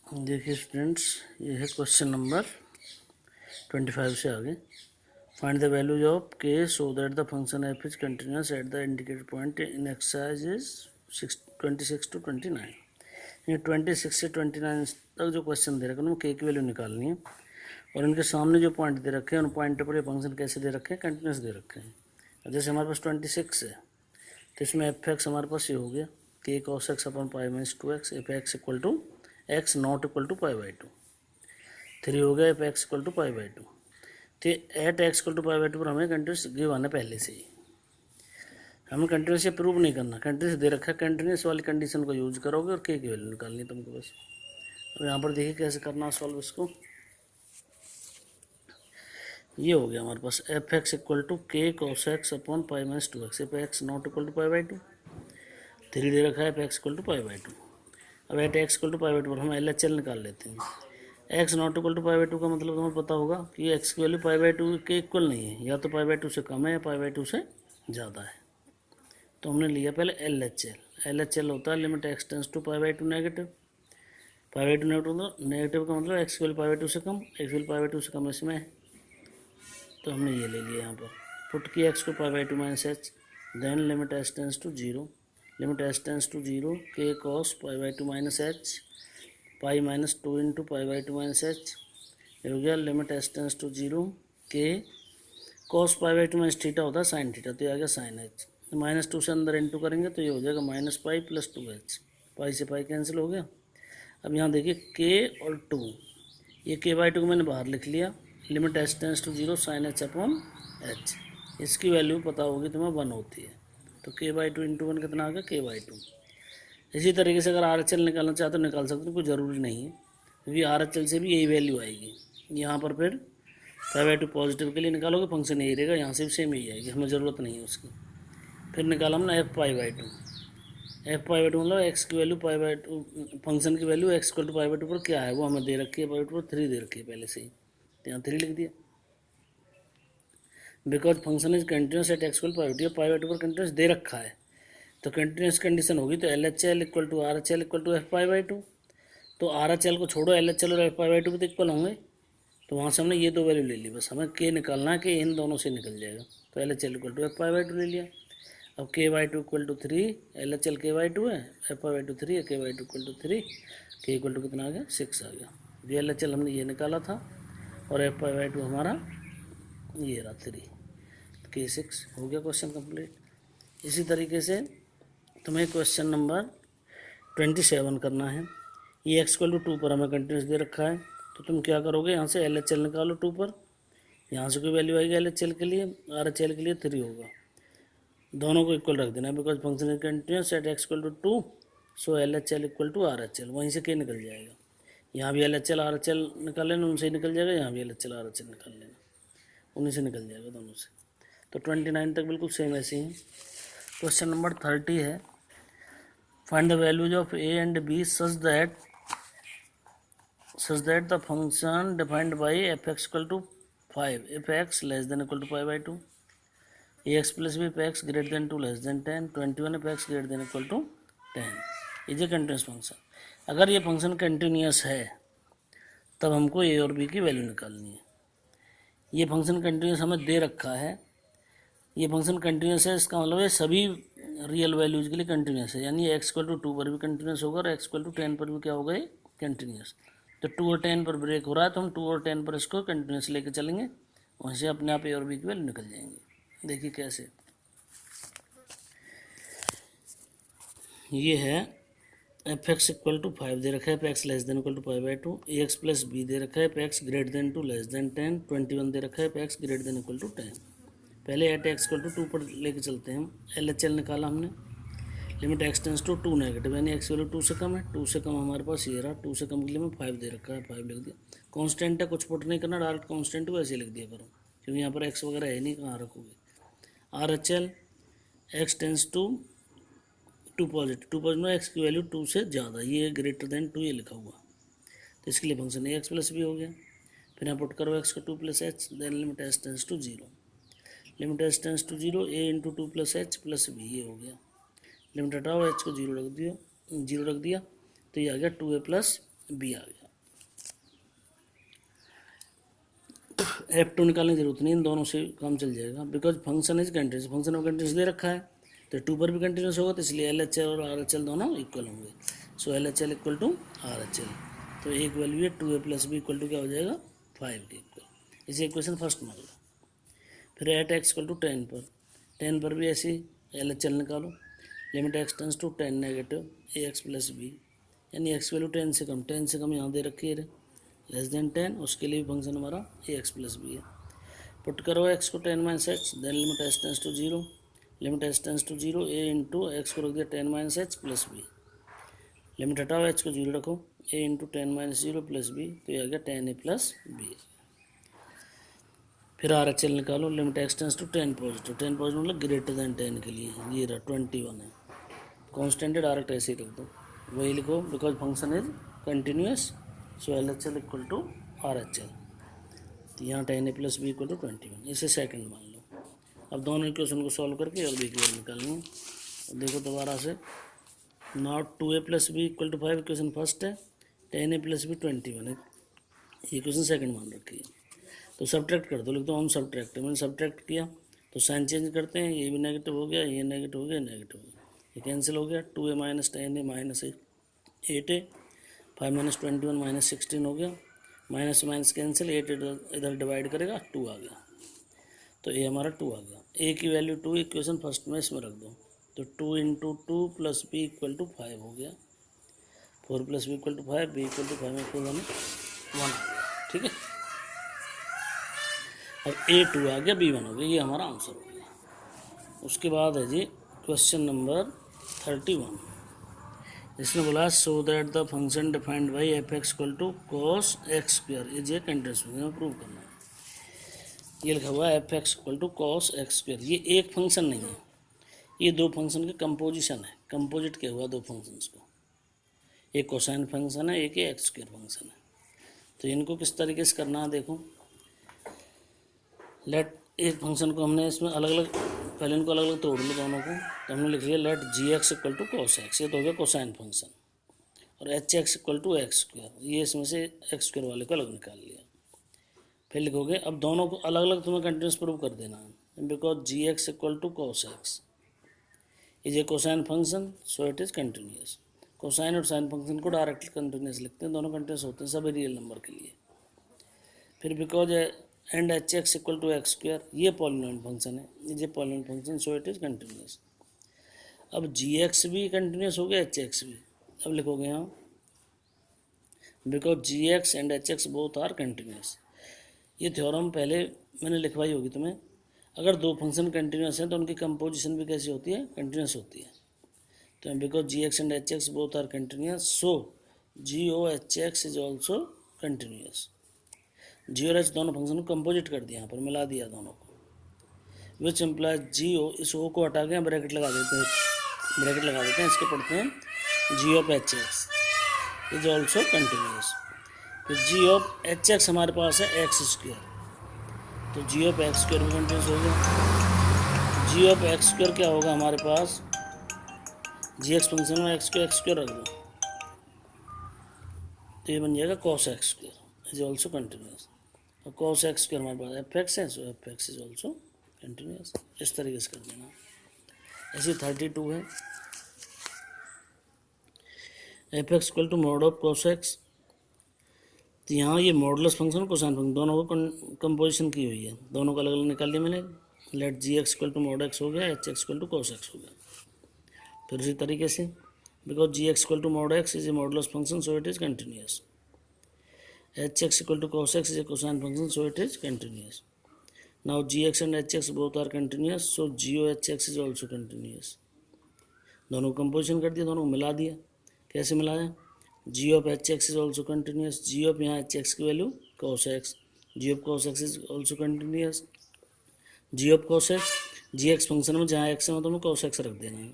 देखिए स्टूडेंट्स, ये है क्वेश्चन नंबर 25 से आगे। फाइंड द वैल्यूज ऑफ के so that the function F is continuous at the indicated point in exercise is 26 to 29। ये 26 से 29 तक जो क्वेश्चन दे रखे हैं उनमें के की वैल्यू निकालनी है, और इनके सामने जो पॉइंट दे रखे हैं उन पॉइंट पर ये फंक्शन कैसे दे रखे हैं, कंटिन्यूस दे रखे हैं। जैसे हमारे पास 26 है तो इसमें एफ एक्स हमारे पास ये हो गया k cos x upon pi minus 2x, f x equal to x not equal to pi by 2। 3 हो गया f x equal to pi by 2। तो at x equal to pi by 2 पर हमें continuous given है पहले से ही, हमें continuous prove नहीं करना। कंटिन्यूस दे रखा है, कंटिन्यूस वाली कंडीशन को यूज करोगे और के की वैल्यू निकालनी है तुमको बस। अब यहाँ पर देखिए कैसे करना सॉल्व इसको। ये हो गया हमारे पास f x equal to k cos x upon pi minus 2x, f x not equal to pi by 2। 3 दे रखा है f x equal to pi by 2। अब at x equal to pi by 2 पर हम एल एच एल निकाल लेते हैं। X not equal to pi by 2 का मतलब तुम्हें पता होगा कि एक्स की वैल्यू पाई बाई 2 के इक्वल नहीं है, या तो पाई बाई 2 से कम है या पाई बाई 2 से ज़्यादा है। तो हमने लिया पहले L H L. L H L होता है limit x tends to pi by 2 negative. Pi by 2 negative का मतलब एक्स की वैल्यू पाई बाई 2 से कम, एक्स की वैल्यू पाई बाई 2 से कम इसमें है, तो हमने ये ले लिया यहाँ पर। पुट किया एक्स को pi by 2 minus h, then limit s tends to 0, limit s tends to 0 के cos pi by 2 minus h pi minus 2 into pi by 2 minus h. हो गया लिमिट एस टेंस टू 0 के cos pi by 2 minus theta होता है sine theta, तो ये आ गया sine h. Minus 2 से अंदर इंटू करेंगे तो ये हो जाएगा माइनस पाई प्लस 2h, पाई से पाई कैंसिल हो गया। अब यहाँ देखिए के और 2, ये के बाई 2 को मैंने बाहर लिख लिया। Limit h tends to 0 sine h upon h, इसकी वैल्यू पता होगी तुम्हें 1 होती है, तो के बाई 2 इंटू 1 कितना आ गया के बाई 2। इसी तरीके से अगर आर एच एल निकालना चाहते हो निकाल सकते हो, कोई ज़रूरी नहीं है, क्योंकि आर एच एल से भी यही वैल्यू आएगी। यहाँ पर फिर पाई बाई 2 पॉजिटिव के लिए निकालोगे फंक्शन यही रहेगा, यहाँ से भी सेम ही आएगी, हमें ज़रूरत नहीं है उसकी। फिर निकाला हमने f pi by 2। F pi by 2 मतलब एक्स की वैल्यू पाई बाई 2, फंक्शन की value x equal to pi by 2 पर क्या है वो हमें दे रखी है, पाई बाई 2 पर 3 दे रखी है पहले से ही, तो यहाँ 3 लिख दिया। Because function is continuous at x equal pi by 2 पर कंटिन्यूस दे रखा है, तो कंटिन्यूस कंडीशन होगी तो L H L equal to R H L equal to f pi by 2। तो आर एच एल को छोड़ो, एल एच एल और एफ पाई बाई 2 तो इक्वल होंगे, तो वहाँ से हमने ये दो वैल्यू ले ली, बस हमें के निकालना है कि इन दोनों से निकल जाएगा, तो L H L equal to f pi by 2 ले लिया। अब k by 2 equal to 3, L H L k by 2 है, एफ पाई बाई 2 3 है, के बाई 2 इक्वल टू 3, के इक्वल टू कितना आ गया 6 आ गया। ये एल एच एल हमने ये निकाला था, और एफ पाई बाई 2 हमारा ये रहा 3, के 6 हो गया क्वेश्चन कंप्लीट। इसी तरीके से तुम्हें क्वेश्चन नंबर 27 करना है। ये एक्स इक्वल टू 2 पर हमें कंटिन्यूस दे रखा है, तो तुम क्या करोगे, यहाँ से एल एच एल निकालो 2 पर, यहाँ से कोई वैल्यू आएगी एल एच एल के लिए, आर एच एल के लिए 3 होगा, दोनों को इक्वल रख देना, because function is continuous at x equal to 2, so L H L equal to R H L, वहीं से के निकल जाएगा। यहाँ भी L H L R H L निकाल लेना, उनसे ही निकल जाएगा, यहाँ भी L H L R H L निकाल लेना, उन्हीं से निकल जाएगा दोनों से। तो 29 तक बिल्कुल सेम ऐसे ही। क्वेश्चन नंबर 30 है, find the values of a and b such that the function defined by f x equal to 5 if x less than equal to pi by 2, a x plus b पे x greater than 2 less than 10, 21 पे x greater than equal to 10 is a continuous function. अगर ये function continuous है तब हमको ए और B की value निकालनी है। ये फंक्शन कंटिन्यूस हमें दे रखा है, ये फंक्शन कंटिन्यूस है, इसका मतलब है सभी रियल वैल्यूज के लिए कंटिन्यूस है, यानी एक्स इक्वल टू 2 पर भी कंटिन्यूस होगा और एक्स इक्वल टू 10 पर भी क्या होगा, ये कंटिन्यूस। तो 2 और 10 पर ब्रेक हो रहा है, तो हम 2 और 10 पर इसको कंटिन्यूस लेके चलेंगे, वहीं से अपने आप ए और बी की वैल्यू निकल जाएंगी। देखिए कैसे, ये है एफ एक्स इक्वल टू 5 दे रखा है, पे x less than equal to pi by 2, a x plus b दे रखा है, पे x greater than 2 less than 10, 21 दे रखा है, पे x greater than equal to 10। पहले एट एक्स इक्वल टू 2 पर लेके चलते हैं हम, एल एच एल निकाला हमने, limit x tends to 2 negative, यानी एक्स वैल्यू 2 से कम है, 2 से कम हमारे पास ये रहा, 2 से कम के लिए में 5 दे रखा है, 5 लिख दिया। कॉन्स्टेंट है, कुछ पुट नहीं करना, डायरेक्ट कॉन्स्टेंट को ऐसे लिख दिया करो, क्योंकि यहाँ पर एक्स वगैरह है नहीं, कहाँ रखोगे। R H L x tends to 2 positive x की वैल्यू 2 से ज़्यादा, ये ग्रेटर देन 2 ये लिखा हुआ, तो इसके लिए function a x plus b हो गया। फिर यहाँ पुट करो एक्स को 2 plus h, then limit h tends to 0, limit h tends to 0 a into 2 plus h plus b, ये हो गया। लिमिट हटाओ, एच को 0 रख दिया, तो ये आ गया 2a प्लस बी आ गया। F2 निकालने की जरूरत नहीं, इन दोनों से काम चल जाएगा। Because function is continuous, function में कंटिन्यूस दे रखा है तो 2 पर भी कंटिन्यूस होगा, तो इसलिए LHL और RHL दोनों इक्वल होंगे। सो LHL इक्वल टू RHL, तो एक वैल्यू है 2a + b इक्वल टू क्या हो जाएगा 5 के इक्वल। इसे इक्वेशन फर्स्ट मान लो। फिर एट x इक्वल टू 10 पर भी ऐसे LHL निकालो। Limit x tends to 10 negative ax + b, यानी x वैल्यू 10 से कम यहाँ दे रखी है लेस देन 10, उसके लिए फंक्शन हमारा ax + b है। पुट करो x को 10 - x, then limit s tends to 0, लिमिट s tends to 0 a into x को रख दिया 10 - h + b, लिमिट हटाओ h को 0 रखो, a इंटू 10 - 0 + b, तो ये आ गया 10a + b। फिर RHL निकालो, limit x tends to 10 positive, 10 positive मतलब ग्रेटर देन 10 के लिए, ये रहा 21 है। कॉन्स्टेंट डायरेक्ट ऐसे ही रख दो, वही लिखो because function is continuous. So LHL equal to RHL, तो यहाँ 10a + b इक्वल टू 21, इसे सेकंड मान लो। अब दोनों इक्वेशन को सॉल्व करके और b की वैल्यू निकालनी है। देखो दोबारा से, not 2a + b equal to 5 equation first है, 10a + b 21 है, इक्वेशन सेकंड मान रखी है। तो सब्ट्रैक्ट कर दो, लिख दो ऑन सब्ट्रैक्ट, मैंने सब्ट्रैक्ट किया तो साइन चेंज करते हैं, ये भी नेगेटिव हो गया, ये नेगेटिव हो गया, नेगेटिव हो गया, ये कैंसिल हो गया। 2a - 10a - 8a, 5 - 21 - 16 हो गया, माइनस माइनस कैंसिल, 8 इधर डिवाइड करेगा 2 आ गया, तो ये हमारा 2 आ गया। ए की वैल्यू 2 इक्वेशन फर्स्ट में इसमें रख दो, तो 2 × 2 + b इक्वल टू 5 हो गया, 4 + b equal to 5, b equal to 5 में 1 आ गया, ठीक है। अब A2 आ गया, B1 हो गया, ये हमारा आंसर हो गया। उसके बाद है जी क्वेश्चन नंबर 31, इसने बोला so that the function defined by f(x = cos x² is a continuous function, prove करना है। ये लिखा हुआ है f(x = cos x², ये एक फंक्शन नहीं है, ये दो फंक्शन के कंपोजिशन है, कंपोजिट किया हुआ दो फंक्शंस को, एक कोसाइन फंक्शन है, एक x² फंक्शन है। तो इनको किस तरीके से करना है देखो, लेट एक फंक्शन को हमने इसमें अलग अलग, पहले इनको अलग अलग तोड़ लो दोनों को, तो हमने लिख लिया लेट gx = cos x, ये तो हो गया कोसाइन फंक्शन, और hx = x², ये इसमें से x² वाले को अलग निकाल लिया। फिर लिखोगे, अब दोनों को अलग अलग तुम्हें कंटिन्यूस प्रूव कर देना है, because gx = cos x is a cosine function so it is continuous. Cosine और साइन फंक्शन को डायरेक्टली कंटिन्यूस लिखते हैं, दोनों कंटिन्यूस होते हैं सभी रियल नंबर के लिए। फिर बिकॉज एंड hx = x², ये पॉलिनोमियल फंक्शन है, ये polynomial function so it is continuous. अब gx भी कंटिन्यूस हो गया, hx भी। अब लिखोगे यहाँ because gx and hx both are continuous. ये थ्योरम पहले मैंने लिखवाई होगी तुम्हें, अगर दो फंक्शन कंटिन्यूस हैं तो उनकी कंपोजिशन भी कैसी होती है, कंटिन्यूस होती है। तो because gx and hx both are continuous so gohx is also continuous. G और एच दोनों फंक्शन को कंपोजिट कर दिया, यहाँ पर मिला दिया दोनों को, विच इम्प्लाइज जी ओ, इस ओ को हटा के ब्रैकेट लगा देते हैं, इसके पढ़ते हैं g(h)(x) इज ऑल्सो कंटिन्यूस। फिर g(h)(x) हमारे पास है x², तो g(x²) भी कंटिन्यूस हो गया। g(x²) क्या होगा हमारे पास, gx फंक्शन में x को x² रख दो, तो ये बन जाएगा cos x² is also continuous, और cos x² हमारे पास f(x) है, सो f(x) इज ऑल्सो कंटिन्यूस। इस तरीके से कर देना। ऐसे 32 है, f(x = mod of cos x), तो यहाँ ये मॉडुलस फंक्शन कोसाइन फंक्शन दोनों को कंपोजिशन की हुई है, दोनों को अलग अलग निकाल लिया मैंने। लेट gx = mod x हो गया, hx = cos x हो गया। फिर इसी तरीके से because gx = mod x is a modulus function so it is continuous, hx = cos x is a cosine function so it is continuous. Now gx and hx both are continuous so gohx is also continuous. दोनों को composition कर दिया, दोनों को मिला दिया। कैसे मिलाया, g of hx is also continuous, g of यहाँ hx की value cos x, g of cos x is also continuous, g of cos x gx function में जहाँ x है मतलब cos x रख देना है,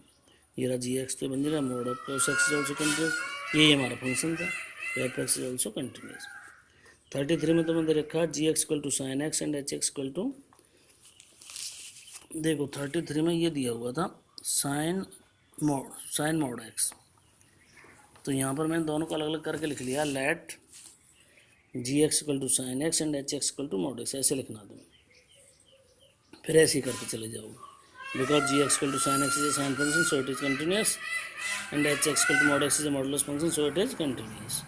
ये रहा gx, तो बन जाएगा mod of cos x is also continuous, ये हमारा फंक्शन था, तो fx is also continuous। 33 में तुमने दे रखा है gx = sin x and hx = देखो 33 में ये दिया हुआ था साइन mod x, तो यहाँ पर मैंने दोनों को अलग अलग करके लिख लिया, let g x equal to sine x and h x equal to mod x, ऐसे लिखना तुम। फिर ऐसे ही करके चले जाओ, because g x equal to sine x is a sine function so it is continuous and h x equal to mod x is a modulus function so it is continuous.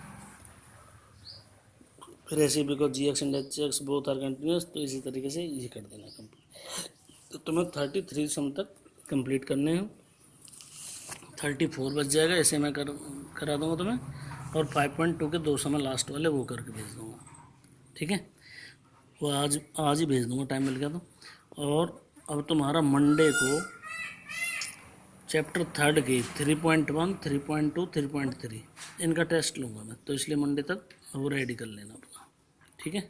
फिर ऐसे because g x and h x both are continuous, तो इसी तरीके से ये कर देना complete. तो तुम्हें 33 सम तक कंप्लीट करने हैं, 34 बच जाएगा, ऐसे मैं करा दूंगा तुम्हें, और 5.2 के 2 समय लास्ट वाले वो करके भेज दूंगा, ठीक है। वो आज ही भेज दूंगा, टाइम मिल गया तो। और अब तुम्हारा मंडे को चैप्टर 3 की 3.1, 3.2, 3.3 इनका टेस्ट लूँगा मैं, तो इसलिए मंडे तक वो रेडी कर लेना अपना, ठीक है।